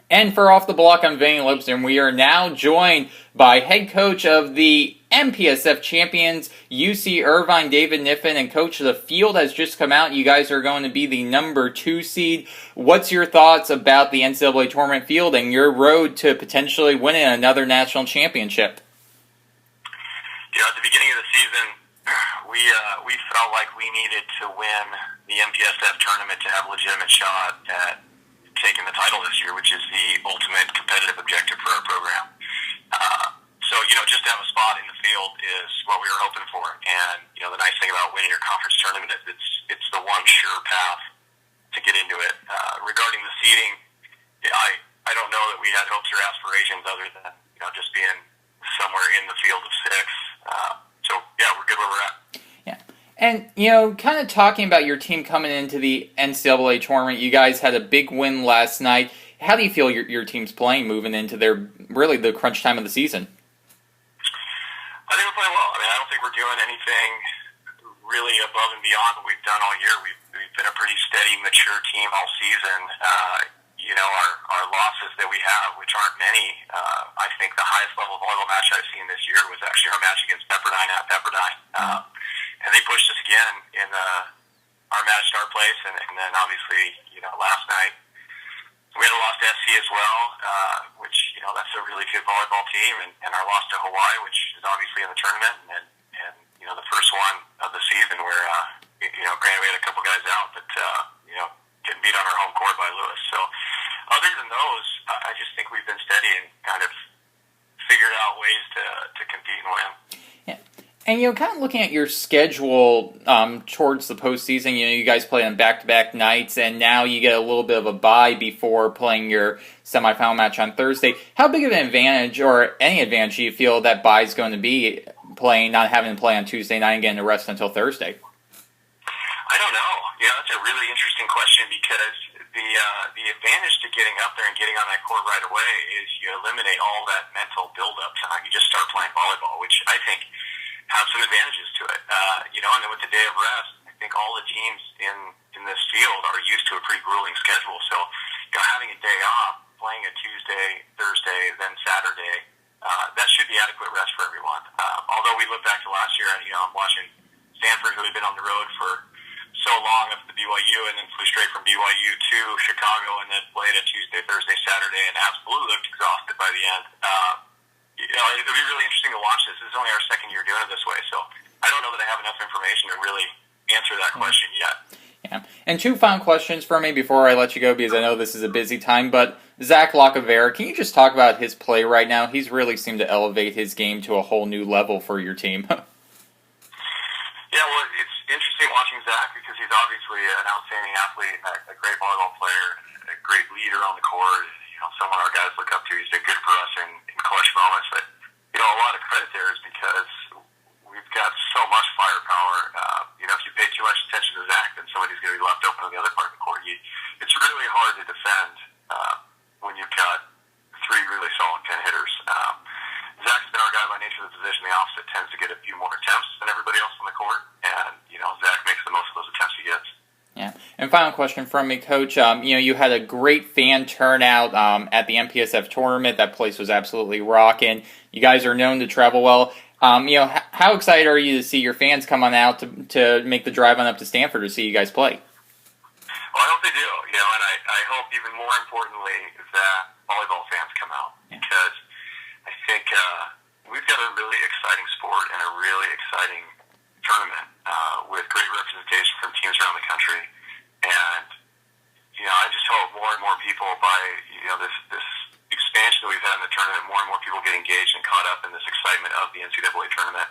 And for Off the Block, I'm Vinny Lipson. We are now joined by head coach of the MPSF champions, UC Irvine, David Kniifin, and coach of the field has just come out. You guys are going to be the number 2 seed. What's your thoughts about the NCAA tournament field and your road to potentially winning another national championship? At the beginning of the season, we felt like we needed to win the MPSF tournament to have a legitimate shot at taking the title this year, which is the ultimate competitive objective for our program. Just to have a spot in the field is what we were hoping for. And, the nice thing about winning your conference tournament is it's the one sure path to get into it. Regarding the seeding, I don't know that we had hopes or aspirations other than, just being somewhere in the field of 6. We're good where we're at. Yeah. And, kind of talking about your team coming into the NCAA tournament, you guys had a big win last night. How do you feel your team's playing moving into the crunch time of the season? I think we're playing well. I don't think we're doing anything really above and beyond what we've done all year. We've been a pretty steady, mature team all season. Our losses that we have, which aren't many, I think the highest level volleyball match I've seen this year was actually our match against Pepperdine at Pepperdine. And they pushed us again in our match start place, and then obviously, last night we had a loss to SC as well, which, that's a really good volleyball team, and our loss to Hawaii, which is obviously in the tournament, and the first one of the season where, granted we had a couple guys out, but, getting beat on our home court by Lewis. So other than those, I just think we've been steady and kind of figured out ways to compete and win. Yeah. And, kind of looking at your schedule towards the postseason, you guys play on back-to-back nights, and now you get a little bit of a bye before playing your semifinal match on Thursday. How big of an advantage, or any advantage, do you feel that bye is going to be not having to play on Tuesday night and getting to rest until Thursday? I don't know. That's a really interesting question because the advantage to getting up there and getting on that court right away is you eliminate all that mental build-up time. You just start playing volleyball, which I think have some advantages to it. And then with the day of rest, I think all the teams in this field are used to a pretty grueling schedule. So, having a day off, playing a Tuesday, Thursday, then Saturday, that should be adequate rest for everyone. Although we look back to last year, and I'm watching Stanford, who had been on the road for so long up to BYU, and then flew straight from BYU to Chicago, and then played a Tuesday, Thursday, Saturday, and absolutely looked exhausted by the end. It'll be really interesting to watch this. This is only our second year doing it this way, so I don't know that I have enough information to really answer that question yet. Yeah. And 2 final questions for me before I let you go, because I know this is a busy time, but Zach Lockaver, can you just talk about his play right now? He's really seemed to elevate his game to a whole new level for your team. Yeah, well, it's interesting watching Zach because he's obviously an outstanding athlete, a great volleyball player, a great leader on the court, someone our guys look up to. He's been good for us in clutch moments, but, a lot of credit there is because we've got so much firepower. If you pay too much attention to Zach, then somebody's going to be left open on the other part of the court. It's really hard to defend when you've got 3 really solid pin hitters. Zach's been our guy by nature of the position. The opposite tends to get a few more attempts than everybody else on the court, and, Zach makes the most of those attempts he gets. Yeah. And final question from me, Coach. You had a great fan turnout at the MPSF tournament. That place was absolutely rocking. You guys are known to travel well. How excited are you to see your fans come on out to make the drive on up to Stanford to see you guys play? Well, I hope they do, and I hope even more importantly that volleyball fans come out, because I think we've got a really exciting sport and a really exciting tournament with great representation from teams around the country, and I just hope more and more people by this expansion that we've had in the tournament, more and more people get engaged and caught up in this excitement of the NCAA tournament.